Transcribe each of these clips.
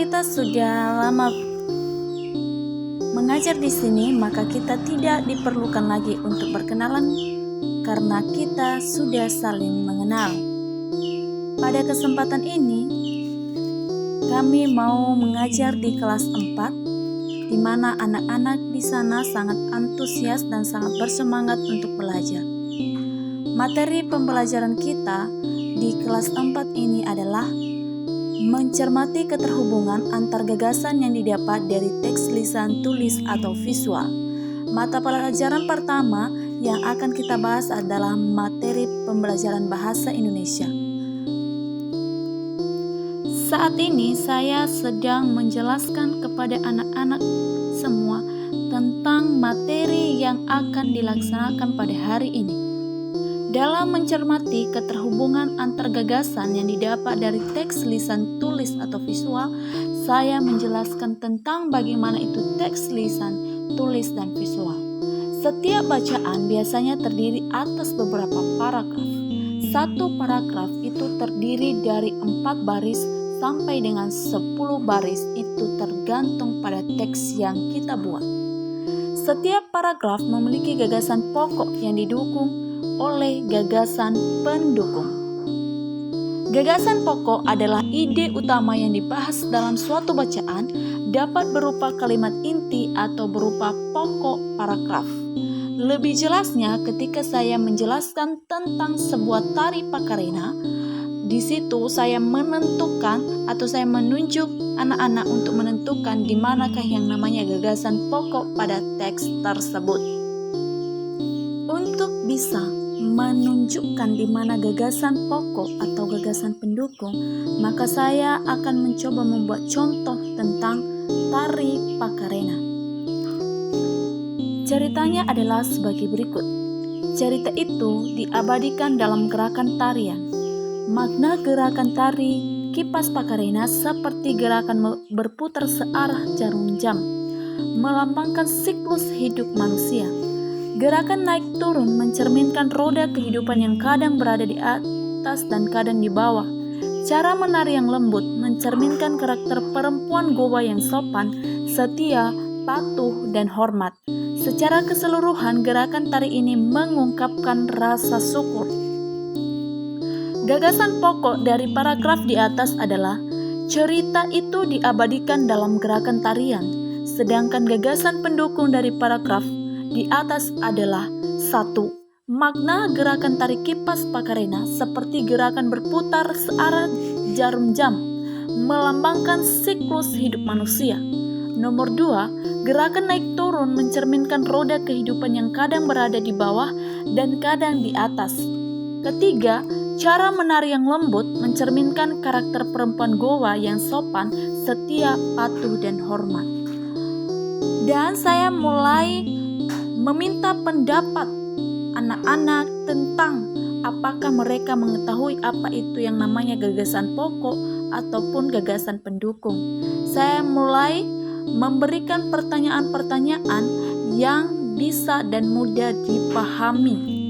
kita sudah lama mengajar di sini, maka kita tidak diperlukan lagi untuk berkenalan karena kita sudah saling mengenal. Pada kesempatan ini, kami mau mengajar di kelas 4, di mana anak-anak di sana sangat antusias dan sangat bersemangat untuk belajar. Materi pembelajaran kita di kelas 4 ini adalah mencermati keterhubungan antar gagasan yang didapat dari teks, lisan, tulis, atau visual. Mata pelajaran pertama yang akan kita bahas adalah materi pembelajaran bahasa Indonesia. Saat ini saya sedang menjelaskan kepada anak-anak semua tentang materi yang akan dilaksanakan pada hari ini. Dalam mencermati keterhubungan antar gagasan yang didapat dari teks, lisan, tulis, atau visual, saya menjelaskan tentang bagaimana itu teks, lisan, tulis, dan visual. Setiap bacaan biasanya terdiri atas beberapa paragraf. Satu paragraf itu terdiri dari 4 baris sampai dengan 10 baris, itu tergantung pada teks yang kita buat. Setiap paragraf memiliki gagasan pokok yang didukung oleh gagasan pendukung. Gagasan pokok adalah ide utama yang dibahas dalam suatu bacaan, dapat berupa kalimat inti atau berupa pokok paragraf. Lebih jelasnya ketika saya menjelaskan tentang sebuah tari Pakarena, di situ saya menentukan atau saya menunjuk anak-anak untuk menentukan di manakah yang namanya gagasan pokok pada teks tersebut. Untuk bisa menunjukkan di mana gagasan pokok atau gagasan pendukung, maka saya akan mencoba membuat contoh tentang tari Pakarena. Ceritanya adalah sebagai berikut. Cerita itu diabadikan dalam gerakan tarian. Makna gerakan tari kipas Pakarena seperti gerakan berputar searah jarum jam, melambangkan siklus hidup manusia. Gerakan naik turun mencerminkan roda kehidupan yang kadang berada di atas dan kadang di bawah. Cara menari yang lembut mencerminkan karakter perempuan Gowa yang sopan, setia, patuh, dan hormat. Secara keseluruhan, gerakan tari ini mengungkapkan rasa syukur. Gagasan pokok dari paragraf di atas adalah cerita itu diabadikan dalam gerakan tarian, sedangkan gagasan pendukung dari paragraf di atas adalah 1. Makna gerakan tari kipas Pakarena seperti gerakan berputar searah jarum jam, melambangkan siklus hidup manusia. Nomor 2, gerakan naik turun mencerminkan roda kehidupan yang kadang berada di bawah dan kadang di atas. Ketiga, cara menari yang lembut mencerminkan karakter perempuan Gowa yang sopan, setia, patuh, dan hormat. Dan saya mulai meminta pendapat anak-anak tentang apakah mereka mengetahui apa itu yang namanya gagasan pokok ataupun gagasan pendukung. Saya mulai memberikan pertanyaan-pertanyaan yang bisa dan mudah dipahami.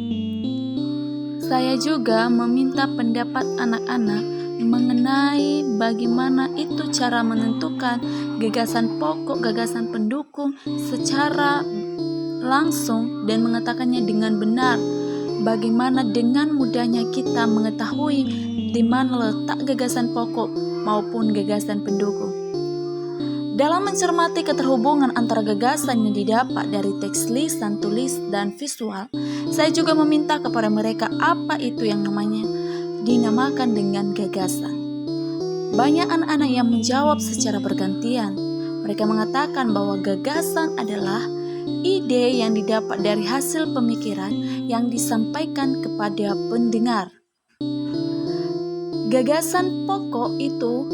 Saya juga meminta pendapat anak-anak mengenai bagaimana itu cara menentukan gagasan pokok, gagasan pendukung secara langsung dan mengatakannya dengan benar. Bagaimana dengan mudahnya kita mengetahui di mana letak gagasan pokok maupun gagasan pendukung. Dalam mencermati keterhubungan antara gagasan yang didapat dari teks, lisan, tulis, dan visual, saya juga meminta kepada mereka apa itu yang namanya dinamakan dengan gagasan. Banyak anak-anak yang menjawab secara bergantian. Mereka mengatakan bahwa gagasan adalah ide yang didapat dari hasil pemikiran yang disampaikan kepada pendengar. Gagasan pokok itu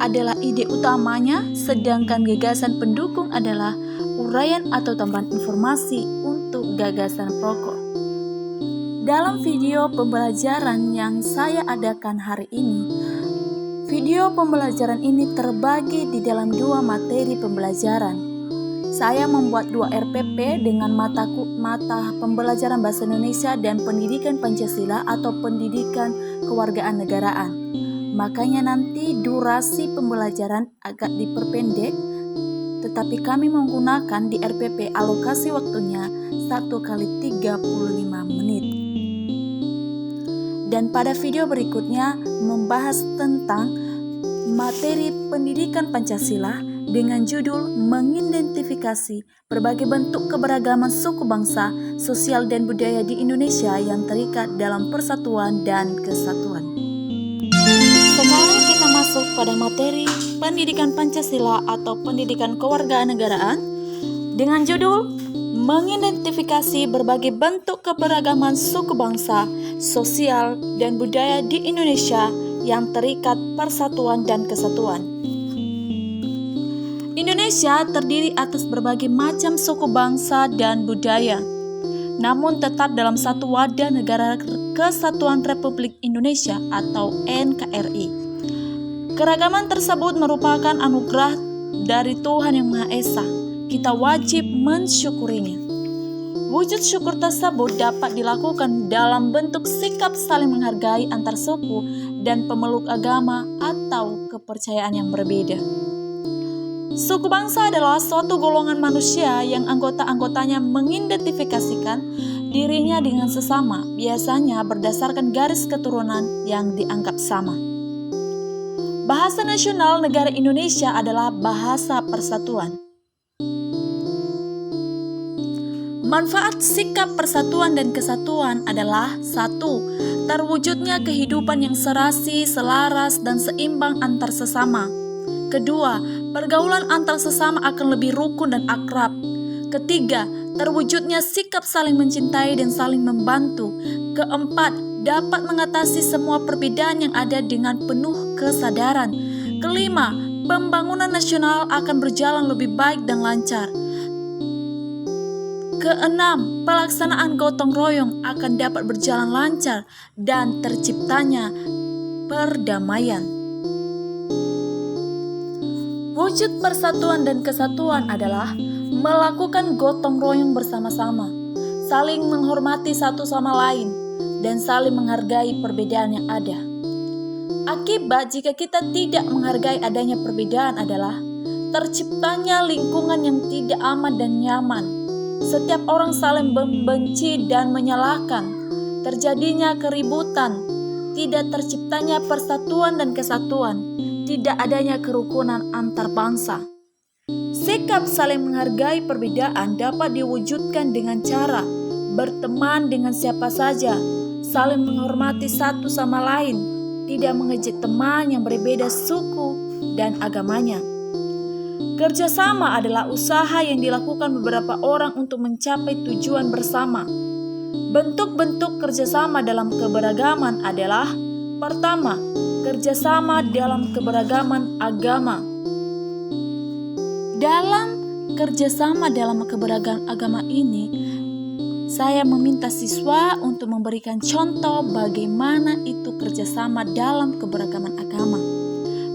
adalah ide utamanya, sedangkan gagasan pendukung adalah uraian atau tambahan informasi untuk gagasan pokok. Dalam video pembelajaran yang saya adakan hari ini, video pembelajaran ini terbagi di dalam 2 materi pembelajaran. Saya membuat 2 RPP dengan mata pembelajaran bahasa Indonesia dan pendidikan Pancasila atau pendidikan kewargaan negaraan. Makanya nanti durasi pembelajaran agak diperpendek, tetapi kami menggunakan di RPP alokasi waktunya 1 kali 35 menit. Dan pada video berikutnya membahas tentang materi pendidikan Pancasila dengan judul mengidentifikasi berbagai bentuk keberagaman suku bangsa, sosial dan budaya di Indonesia yang terikat dalam persatuan dan kesatuan. Sekarang kita masuk pada materi pendidikan Pancasila atau pendidikan kewarganegaraan dengan judul mengidentifikasi berbagai bentuk keberagaman suku bangsa, sosial dan budaya di Indonesia yang terikat persatuan dan kesatuan. Indonesia terdiri atas berbagai macam suku bangsa dan budaya, namun tetap dalam satu wadah Negara Kesatuan Republik Indonesia atau NKRI. Keragaman tersebut merupakan anugerah dari Tuhan Yang Maha Esa. Kita wajib mensyukurinya. Wujud syukur tersebut dapat dilakukan dalam bentuk sikap saling menghargai antar suku dan pemeluk agama atau kepercayaan yang berbeda. Suku bangsa adalah suatu golongan manusia yang anggota-anggotanya mengidentifikasikan dirinya dengan sesama, biasanya berdasarkan garis keturunan yang dianggap sama. Bahasa nasional negara Indonesia adalah bahasa persatuan. Manfaat sikap persatuan dan kesatuan adalah 1. Terwujudnya kehidupan yang serasi, selaras, dan seimbang antar sesama. 2. Pergaulan antar sesama akan lebih rukun dan akrab. 3. Terwujudnya sikap saling mencintai dan saling membantu. 4. Dapat mengatasi semua perbedaan yang ada dengan penuh kesadaran. 5. Pembangunan nasional akan berjalan lebih baik dan lancar. 6. Pelaksanaan gotong royong akan dapat berjalan lancar dan terciptanya perdamaian. Wujud persatuan dan kesatuan adalah melakukan gotong royong bersama-sama, saling menghormati satu sama lain, dan saling menghargai perbedaan yang ada. Akibat jika kita tidak menghargai adanya perbedaan adalah terciptanya lingkungan yang tidak aman dan nyaman. Setiap orang saling membenci dan menyalahkan, terjadinya keributan, tidak terciptanya persatuan dan kesatuan, tidak adanya kerukunan antar bangsa. Sikap saling menghargai perbedaan dapat diwujudkan dengan cara berteman dengan siapa saja, saling menghormati satu sama lain, tidak mengejek teman yang berbeda suku dan agamanya. Kerjasama adalah usaha yang dilakukan beberapa orang untuk mencapai tujuan bersama. Bentuk-bentuk kerjasama dalam keberagaman adalah: pertama, kerjasama dalam keberagaman agama. Dalam kerjasama dalam keberagaman agama ini, saya meminta siswa untuk memberikan contoh bagaimana itu kerjasama dalam keberagaman agama.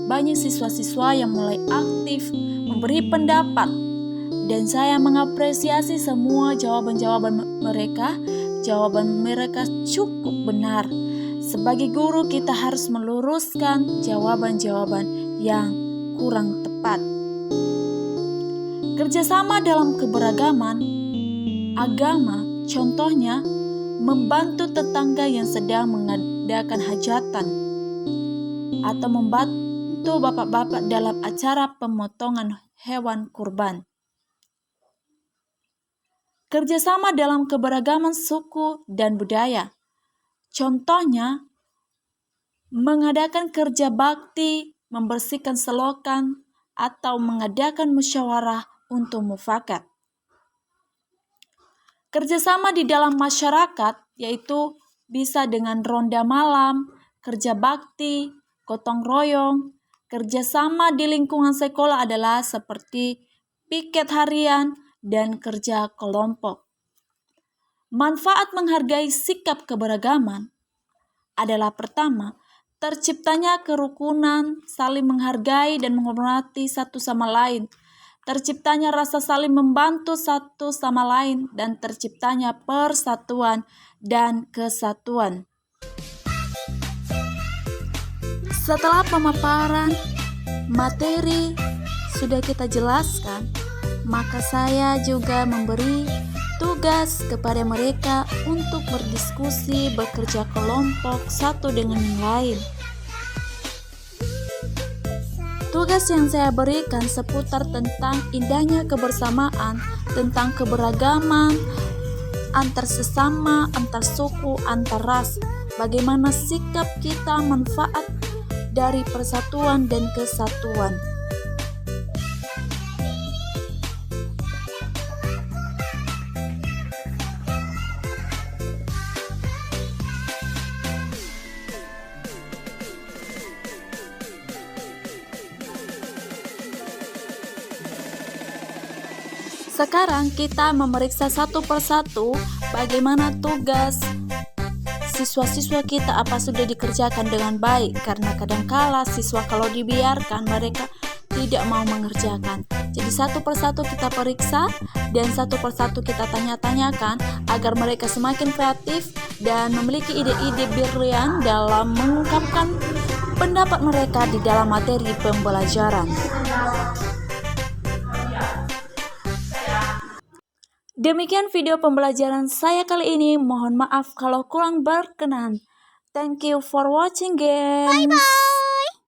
Banyak siswa-siswa yang mulai aktif memberi pendapat, dan saya mengapresiasi semua jawaban-jawaban mereka. Jawaban mereka cukup benar. Sebagai guru, kita harus meluruskan jawaban-jawaban yang kurang tepat. Kerjasama dalam keberagaman agama, contohnya membantu tetangga yang sedang mengadakan hajatan, atau membantu bapak-bapak dalam acara pemotongan hewan kurban. Kerjasama dalam keberagaman suku dan budaya, contohnya mengadakan kerja bakti, membersihkan selokan, atau mengadakan musyawarah untuk mufakat. Kerjasama di dalam masyarakat yaitu bisa dengan ronda malam, kerja bakti, gotong royong. Kerjasama di lingkungan sekolah adalah seperti piket harian dan kerja kelompok. Manfaat menghargai sikap keberagaman adalah: pertama, terciptanya kerukunan, saling menghargai dan menghormati satu sama lain. Terciptanya rasa saling membantu satu sama lain dan terciptanya persatuan dan kesatuan. Setelah pemaparan materi sudah kita jelaskan, maka saya juga memberi tugas kepada mereka untuk berdiskusi, bekerja kelompok satu dengan yang lain. Tugas yang saya berikan seputar tentang indahnya kebersamaan, tentang keberagaman antar sesama, antar suku, antar ras. Bagaimana sikap kita manfaat dari persatuan dan kesatuan. Sekarang kita memeriksa satu persatu bagaimana tugas siswa-siswa kita apa sudah dikerjakan dengan baik, karena kadangkala siswa kalau dibiarkan mereka tidak mau mengerjakan. Jadi satu persatu kita periksa dan satu persatu kita tanya-tanyakan agar mereka semakin kreatif dan memiliki ide-ide brilian dalam mengungkapkan pendapat mereka di dalam materi pembelajaran. Demikian video pembelajaran saya kali ini. Mohon maaf kalau kurang berkenan. Thank you for watching, guys. Bye bye.